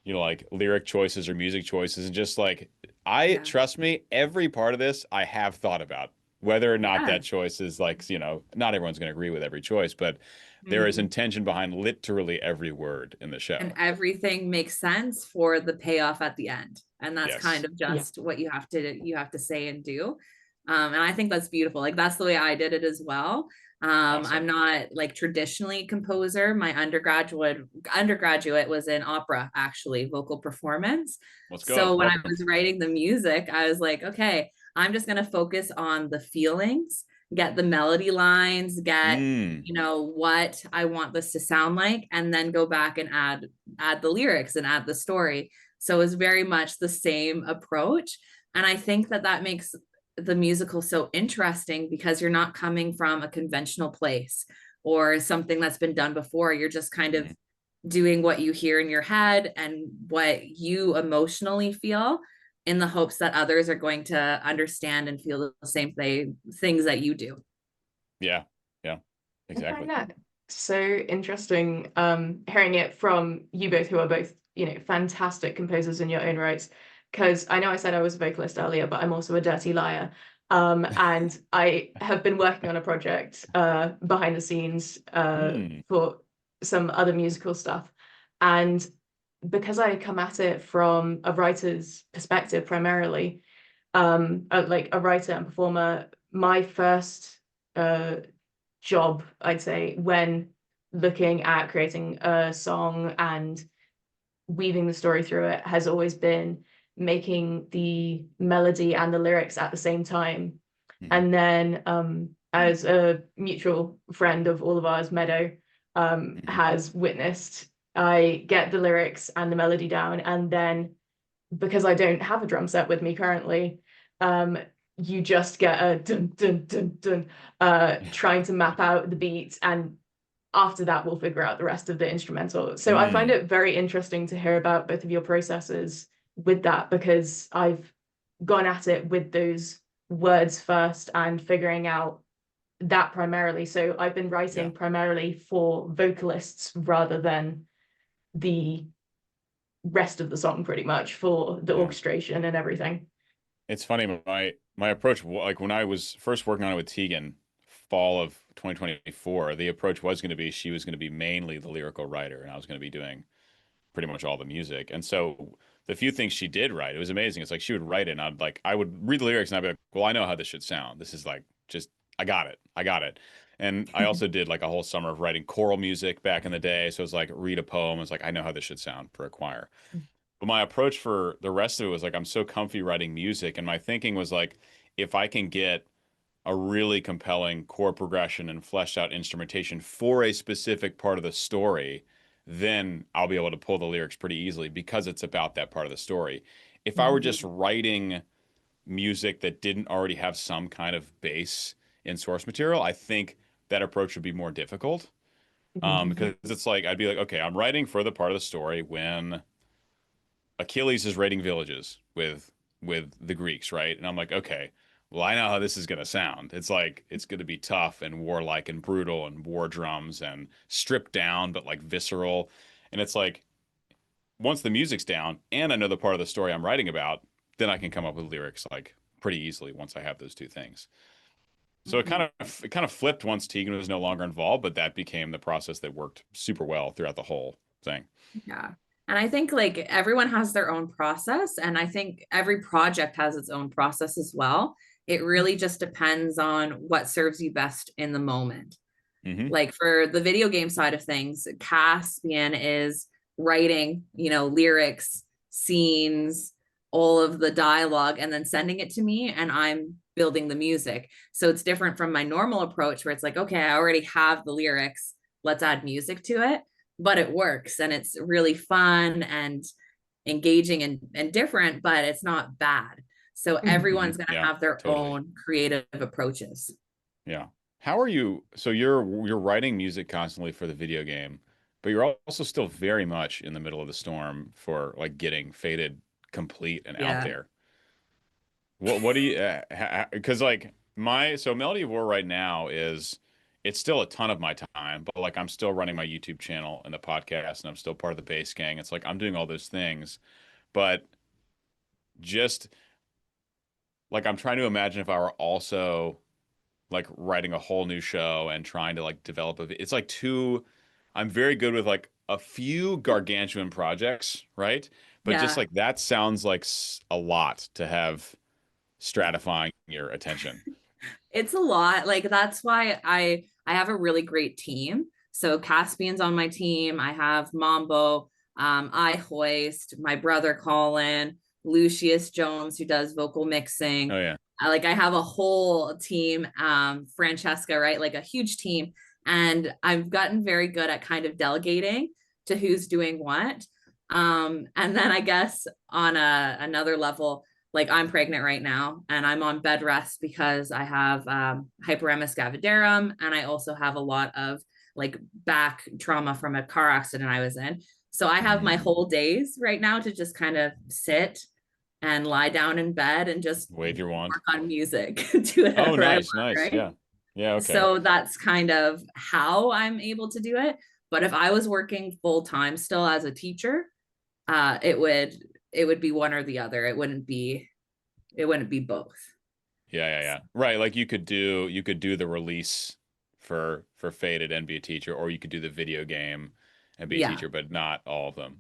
like lyric choices or music choices, and just like Yeah. trust me, every part of this I have thought about. Whether or not Yeah. that choice is like, not everyone's going to agree with every choice, but there is intention behind literally every word in the show. And everything makes sense for the payoff at the end. And that's kind Yes. of just what you have to say and do. And I think that's beautiful. Like that's the way I did it as well. Awesome. I'm not like traditionally a composer. My undergraduate was in opera, actually, vocal performance. Let's go. So when I Welcome. was writing the music, I was like, okay, I'm just going to focus on the feelings, get the melody lines, get you know what I want this to sound like, and then go back and add the lyrics and add the story. So it's very much the same approach. And I think that that makes the musical so interesting because you're not coming from a conventional place or something that's been done before. You're just kind of doing what you hear in your head and what you emotionally feel, in the hopes that others are going to understand and feel the same things that you do. Yeah, exactly. I find that so interesting, hearing it from you both, who are both, you know, fantastic composers in your own rights. Because I know I said I was a vocalist earlier, but I'm also a dirty liar. And I have been working on a project behind the scenes for some other musical stuff. And because I come at it from a writer's perspective primarily, like a writer and performer, my first job, I'd say, when looking at creating a song and weaving the story through it, has always been making the melody and the lyrics at the same time. And then as a mutual friend of all of ours, Meadow, has witnessed, I get the lyrics and the melody down, and then because I don't have a drum set with me currently, you just get a dun dun dun dun, trying to map out the beats, and after that we'll figure out the rest of the instrumental. So I find it very interesting to hear about both of your processes with that, because I've gone at it with those words first and figuring out that primarily. So I've been writing primarily for vocalists rather than the rest of the song, pretty much, for the orchestration and everything. It's funny, my approach, like when I was first working on it with Tegan, fall of 2024, the approach was going to be she was going to be mainly the lyrical writer, and I was going to be doing pretty much all the music. And so the few things she did write, it was amazing. It's like she would write it, and I would read the lyrics, and I'd be like, well, I know how this should sound. This is like just I got it. And I also did like a whole summer of writing choral music back in the day. So it was like read a poem. It's like I know how this should sound for a choir. But my approach for the rest of it was like I'm so comfy writing music, and my thinking was like if I can get a really compelling chord progression and fleshed out instrumentation for a specific part of the story, then I'll be able to pull the lyrics pretty easily because it's about that part of the story. If I were just writing music that didn't already have some kind of base in source material, I think that approach would be more difficult. Because it's like I'd be like, okay, I'm writing for the part of the story when Achilles is raiding villages with the Greeks, right? And I'm like, okay, well, I know how this is going to sound. It's like it's going to be tough and warlike and brutal and war drums and stripped down but like visceral. And it's like once the music's down and I know the part of the story I'm writing about, then I can come up with lyrics like pretty easily once I have those two things. So it kind of flipped once Tegan was no longer involved, but that became the process that worked super well throughout the whole thing. Yeah. And I think like everyone has their own process, and I think every project has its own process as well. It really just depends on what serves you best in the moment. Like for the video game side of things, Caspian is writing, you know, lyrics, scenes, all of the dialogue, and then sending it to me, and I'm building the music. So it's different from my normal approach where it's like, okay, I already have the lyrics, let's add music to it. But it works, and it's really fun and engaging and different, but it's not bad. So everyone's going to have their own creative approaches. Yeah. How are you? So you're writing music constantly for the video game, but you're also still very much in the middle of the storm for like getting Fated complete and out there. What do you? Because like Melody of War right now is it's still a ton of my time, but like I'm still running my YouTube channel and the podcast, and I'm still part of the bass gang. It's like I'm doing all those things, but just like I'm trying to imagine if I were also like writing a whole new show and trying to like develop it's like I'm very good with like a few gargantuan projects, right? But just Yeah. like that sounds like a lot to have stratifying your attention. It's a lot. Like that's why I have a really great team. So Caspian's on my team. I have Mambo, I Hoist, my brother Colin, Lucius Jones, who does vocal mixing. Oh yeah. Like I have a whole team, Francesca, right? Like a huge team. And I've gotten very good at kind of delegating to who's doing what. And then I guess on another level, like I'm pregnant right now and I'm on bed rest because I have hyperemesis gravidarum, and I also have a lot of like back trauma from a car accident I was in. So I have my whole days right now to just kind of sit and lie down in bed and just Wave your wand. work on music, do Oh, whatever I nice, want, nice. right? Yeah. Yeah, okay. So that's kind of how I'm able to do it. But if I was working full time still as a teacher, it would be one or the other. It wouldn't be both. Yeah. Right, like you could do the release for Faded and be a teacher, or you could do the video game and be a Yeah, teacher, but not all of them.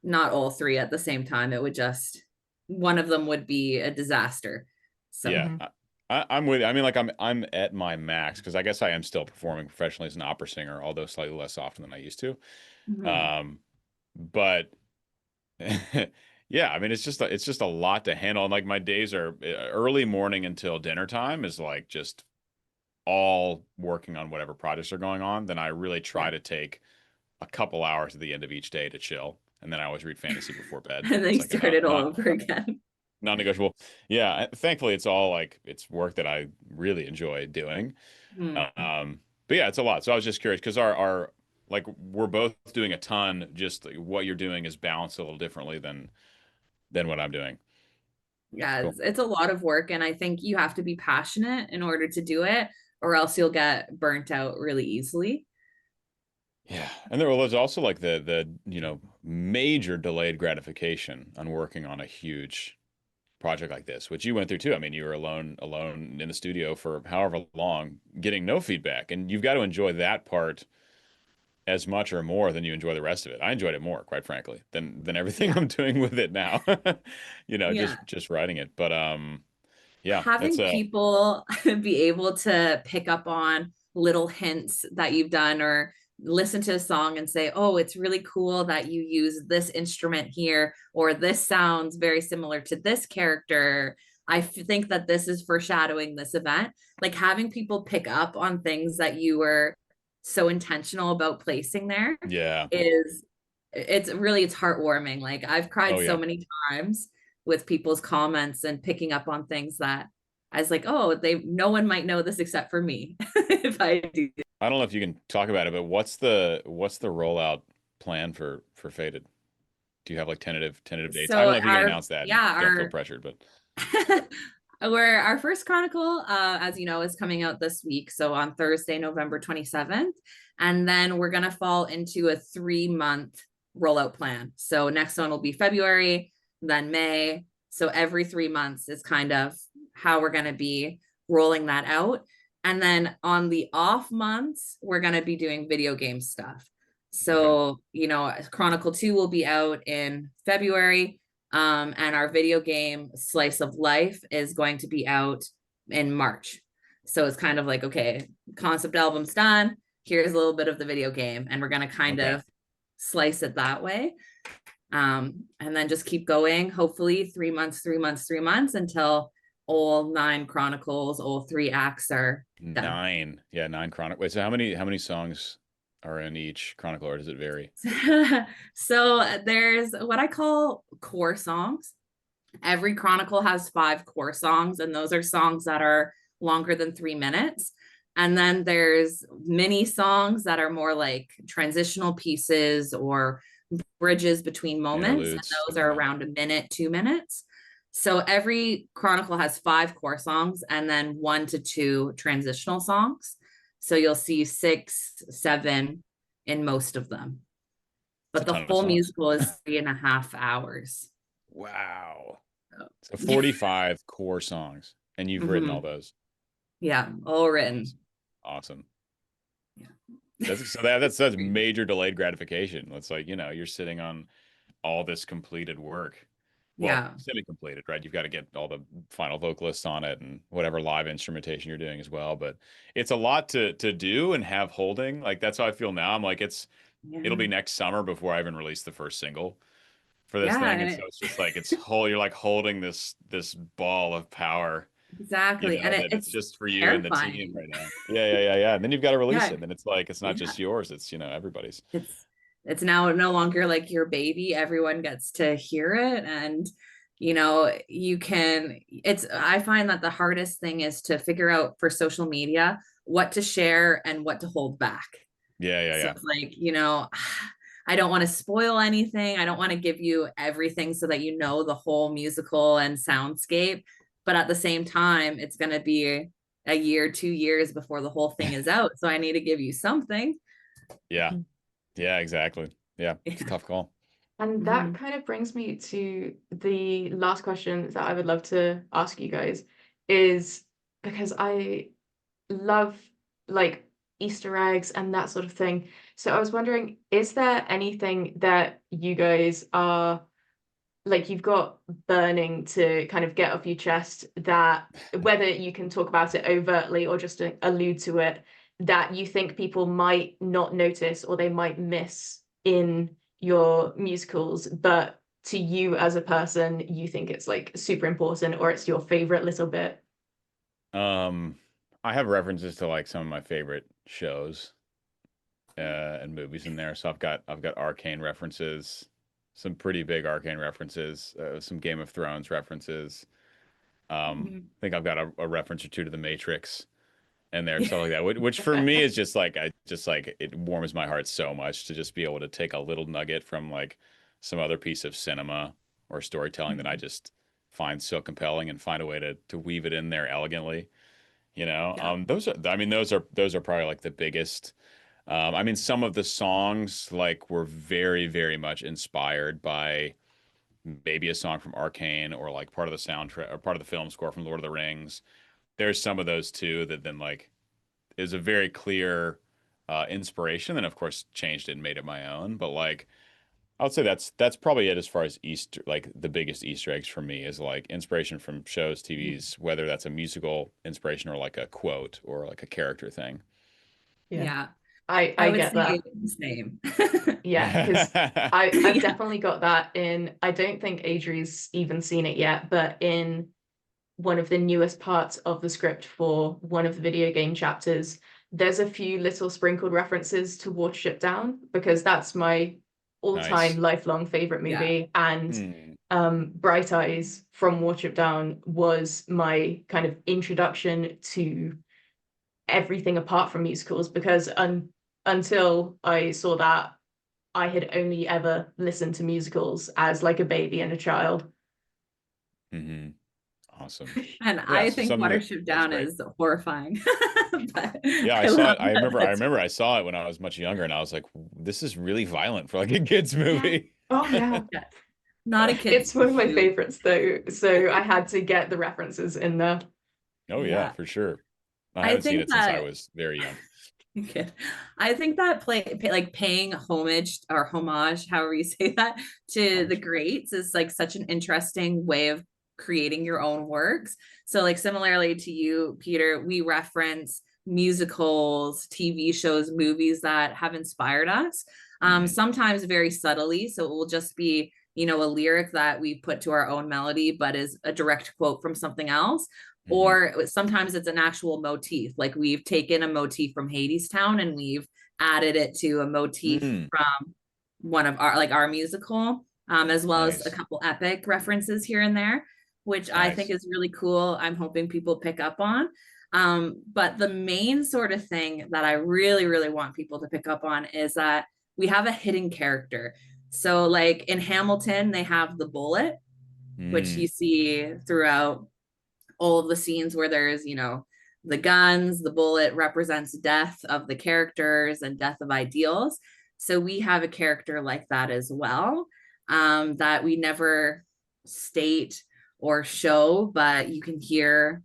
not all three at the same time. It would just, one of them would be a disaster. So Yeah. I'm with you. I mean, like I'm at my max because I guess I am still performing professionally as an opera singer, although slightly less often than I used to. mhm. But yeah, I mean, it's just a lot to handle. And like my days are early morning until dinner time is like just all working on whatever projects are going on. Then I really try Yeah. to take a couple hours at the end of each day to chill. And then I always read fantasy before bed. And then It's you like a start it all over again. non-negotiable. Yeah, thankfully it's all like it's work that I really enjoy doing. Mm. But yeah, it's a lot. So I was just curious because our like we're both doing a ton. Just like, what you're doing is balanced a little differently than what I'm doing. Yeah, Cool. it's a lot of work, and I think you have to be passionate in order to do it, or else you'll get burnt out really easily. Yeah, and there was also like the major delayed gratification on working on a huge project like this, which you went through too. I mean, you were alone in the studio for however long, getting no feedback, and you've got to enjoy that part as much or more than you enjoy the rest of it. I enjoyed it more, quite frankly, than everything Yeah. I'm doing with it now. Yeah. Just writing it. But yeah, that's Having people be able to pick up on little hints that you've done, or listen to a song and say, oh, it's really cool that you use this instrument here, or this sounds very similar to this character. Think that this is foreshadowing this event. Like having people pick up on things that you were so intentional about placing there yeah. is, it's heartwarming. Like I've cried Oh so yeah. many times with people's comments and picking up on things that I was like, oh, no one might know this except for me if I do. I don't know if you can talk about it, but what's the rollout plan for Faded? Do you have like tentative dates? I don't So know if you can announce that. Don't feel pressured, but where our first chronicle, as you know, is coming out this week. So on Thursday, November 27th. And then we're gonna fall into a 3-month rollout plan. So next one will be February, then May. So every 3 months is kind of how we're gonna be rolling that out. And then on the off months, we're gonna be doing video game stuff. okay. So, Chronicle 2 will be out in February. And our video game Slice of Life is going to be out in March. So it's kind of like, okay, concept album's done. Here's a little bit of the video game, and we're going to kind Okay. of slice it that way. And then just keep going. Hopefully 3 months, 3 months, 3 months until all 9 chronicles, all 3 acts are done. 9. Yeah, 9 chronic. Wait, so how many songs are in each chronicle, or does it vary? So there's what I call core songs. Every chronicle has 5 core songs, and those are songs that are longer than 3 minutes. And then there's mini songs that are more like transitional pieces or bridges between moments, and Interludes. those are Okay. around a minute, 2 minutes. So every chronicle has 5 core songs and then 1 to 2 transitional songs. So you'll see 6, 7 in most of them. It's But a the ton of full songs. musical is 3.5 hours. Wow. So Yeah. 45 core songs, and you've written all Mhm. those. Yeah, all written. Awesome. Yeah. That's major delayed gratification. It's like, you know, you're sitting on all this completed work. Well, Yeah. semi-completed, right? You've got to get all the final vocalists on it and whatever live instrumentation you're doing as well. But it's a lot to do and have holding. Like that's how I feel now. I'm like, it'll Yeah. be next summer before I even release the first single for this Yeah. thing. And so it's just like you're like holding this ball of power, you Exactly. know, And that it's it's just for you and the team terrifying. right now. Yeah. And then you've got to release Yeah. it. And it's like it's not Yeah. just yours, it's, you know, everybody's. It's now no longer like your baby. Everyone gets to hear it. And I find that the hardest thing is to figure out for social media what to share and what to hold back. So Yeah. it's like, I don't want to spoil anything. I don't want to give you everything so that you know the whole musical and soundscape. But at the same time, it's going to be a year, 2 years before the whole thing is out. So I need to give you something. Yeah. Yeah, exactly. Yeah. It's a Yeah. tough call. And that Mhm. kind of brings me to the last question that I would love to ask you guys is because I love like Easter eggs and that sort of thing. So I was wondering, is there anything that you guys are like you've got burning to kind of get off your chest that whether you can talk about it overtly or just allude to it that you think people might not notice or they might miss in your musicals, but to you as a person, you think it's like super important or it's your favorite little bit? Um, I have references to like some of my favorite shows and movies in there. So I've got Arcane references, some pretty big Arcane references, some Game of Thrones references. Mhm. I think I've got a reference or two to The Matrix and there, stuff like that. Which for me is just like it warms my heart so much to just be able to take a little nugget from like some other piece of cinema or storytelling that I just find so compelling and find a way to weave it in there elegantly. You know, Yeah. those are probably like the biggest. I mean, some of the songs like were very, very much inspired by maybe a song from Arcane or like part of the soundtrack or part of the film score from Lord of the Rings. There's some of those too that then like is a very clear inspiration, and of course changed it and made it my own. But like I would say that's probably it as far as Easter, like the biggest Easter eggs for me is like inspiration from shows, TVs, whether that's a musical inspiration or like a quote or like a character thing. Yeah. Yeah. I I would get say that. the same. Yeah, because I've Yeah. definitely got that in. I don't think Adri's even seen it yet, but in one of the newest parts of the script for one of the video game chapters, there's a few little sprinkled references to Watership Down because that's my all-time Nice. lifelong favorite Yeah. movie. And Hmm. Bright Eyes from Watership Down was my kind of introduction to everything apart from musicals because until I saw that, I had only ever listened to musicals as like a baby and a child. Hmm. Awesome. And Yeah, I so think something Watership that's Down great. is horrifying. But Yeah, I I saw love it. I that. remember I That's remember I saw it when I was much younger and I was like, this is really violent for like a kids Yeah. movie. Oh yeah. yeah, not a kid's It's one of my movie. favorites though, so I had to get the references in there. Oh yeah, Yeah. for sure. I I haven't seen think it since I that was very young. Good. I think that like paying homage or homage, however you say that, to the Homage. greats is like such an interesting way of creating your own works. So like similarly to you, Peter, we reference musicals, TV shows, movies that have inspired us. Hmm. Sometimes very subtly. So it will just be, a lyric that we put to our own melody, but is a direct quote from something else. Hmm. Or sometimes it's an actual motif, like we've taken a motif from Hadestown and we've added it to a motif Mm. from one of our musical, as well as a Nice. couple epic references here and there, which I think Nice. is really cool. I'm hoping people pick up on. But the main sort of thing that I really, really want people to pick up on is that we have a hidden character. So, like in Hamilton, they have the bullet, which Mm. you see throughout all of the scenes where there's, the guns, the bullet represents death of the characters and death of ideals. So we have a character like that as well, that we never state or show, but you can hear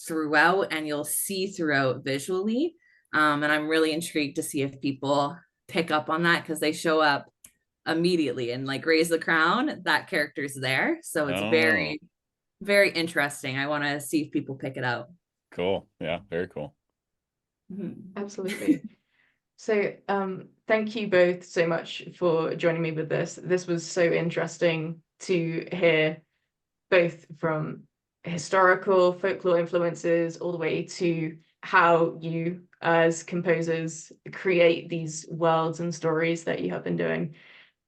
throughout, and you'll see throughout visually. And I'm really intrigued to see if people pick up on that, because they show up immediately, and like Raise the Crown, that character's there. So it's Oh, very, very interesting. I want to see if people pick it out. cool. Yeah, very cool. Absolutely. So thank you both so much for joining me with this. This was so interesting to hear, both from historical folklore influences all the way to how you as composers create these worlds and stories that you have been doing.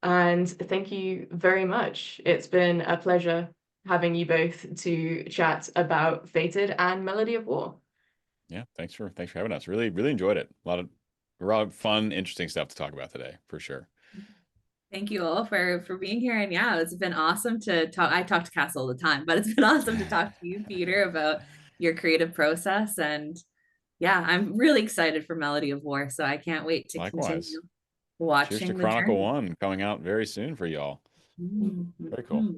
And thank you very much. It's been a pleasure having you both to chat about Fated and Melody of War. Yeah, thanks for having us. Really, really enjoyed it. A lot of fun, interesting stuff to talk about today, for sure. Thank you all for being here. And yeah, it's been awesome to talk. I talk to Cass all the time, but it's been awesome to talk to you, Peter, about your creative process. And yeah, I'm really excited for Melody of War. So I can't wait to Likewise. continue watching Cheers to the Chronicle journey. 1 coming out very soon for y'all. Very cool.